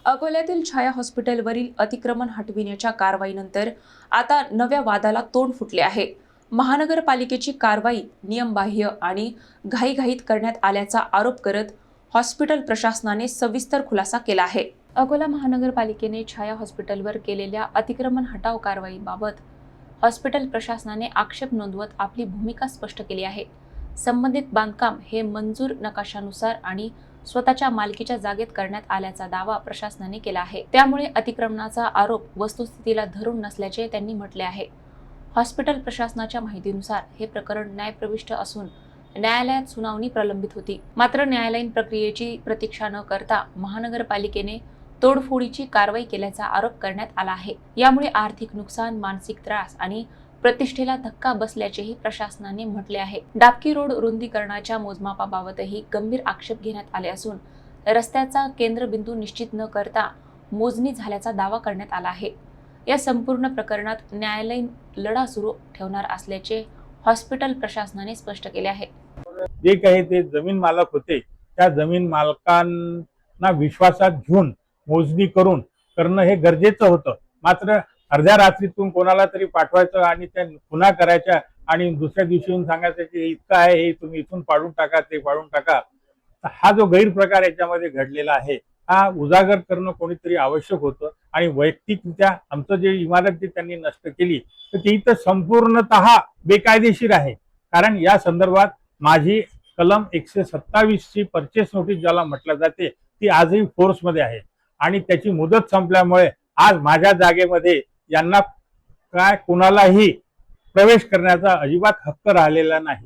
अकोल्यातील छाया हॉस्पिटलवरील अतिक्रमण हटविण्याच्या कारवाईनंतर आता नव्या वादाला तोंड फुटले आहे। महानगरपालिकेची कारवाई नियमबाह्य आणि घाईघाईत करण्यात आल्याचा आरोप करत हॉस्पिटल प्रशासनाने सविस्तर खुलासा केला आहे। अकोला महानगरपालिकेने छाया हॉस्पिटलवर केलेल्या अतिक्रमण हटाव कारवाईबाबत हॉस्पिटल प्रशासनाने आक्षेप नोंदवत आपली भूमिका स्पष्ट केली आहे। संबंधित बांधकाम हे मंजूर नकाशानुसार आणि स्वतःच्या मालकीच्या जागेत करण्यात आल्याचा दावा प्रशासनाने केला आहे। त्यामुळे अतिक्रमणाचा आरोप वस्तुस्थितीला धरून नसल्याचे त्यांनी म्हटले आहे। हॉस्पिटल प्रशासनाच्या माहितीनुसार हे प्रकरण न्यायप्रविष्ट असून न्यायालयात सुनावणी प्रलंबित होती। मात्र न्यायालयीन प्रक्रियेची प्रतीक्षा न करता महानगरपालिकेने तोडफोडीची कारवाई केल्याचा आरोप करण्यात आला आहे। यामुळे आर्थिक नुकसान, मानसिक त्रास आणि प्रतिष्ठेला धक्का बसल्याचेही प्रशासनाने म्हटले आहे। डाबकी रोड रुंदीकरणाच्या मोजमापाबाबतही गंभीर आक्षेप घेण्यात आले असून रस्त्याचा केंद्रबिंदू निश्चित न करता मोजणी झाल्याचा दावा करण्यात आला आहे। या संपूर्ण प्रकरणात न्यायालयीन लढा सुरू ठेवणार असल्याचे हॉस्पिटल प्रशासनाने स्पष्ट केले आहे। जे काही ते जमीन मालक होते त्या जमीन मालकांना विश्वासात घेऊन मोजणी करणं हे गरजेचं होतं। मात्र अर्ध्या रात्रीतून कोणाला तरी पाठवायचं आणि त्या पुन्हा करायच्या आणि दुसऱ्या दिवशी येऊन सांगायचं की इतकं आहे, हे तुम्ही इथून पाडून टाका, ते पाडून टाका। हा जो गैरप्रकार याच्यामध्ये घडलेला आहे हा उजागर करणं कोणीतरी आवश्यक होतं। आणि वैयक्तिकरित्या आमचं जे इमारत जी त्यांनी नष्ट केली तर ती तर संपूर्णतः बेकायदेशीर आहे। कारण या संदर्भात माझी कलम 127 ची परचेस नोटीस ज्याला म्हटलं जाते ती आजही फोर्समध्ये आहे आणि त्याची मुदत संपल्यामुळे आज माझ्या जागेमध्ये यांना काय कोणालाही प्रवेश करण्याचा अजिबात हक्क राहिलेला नाही।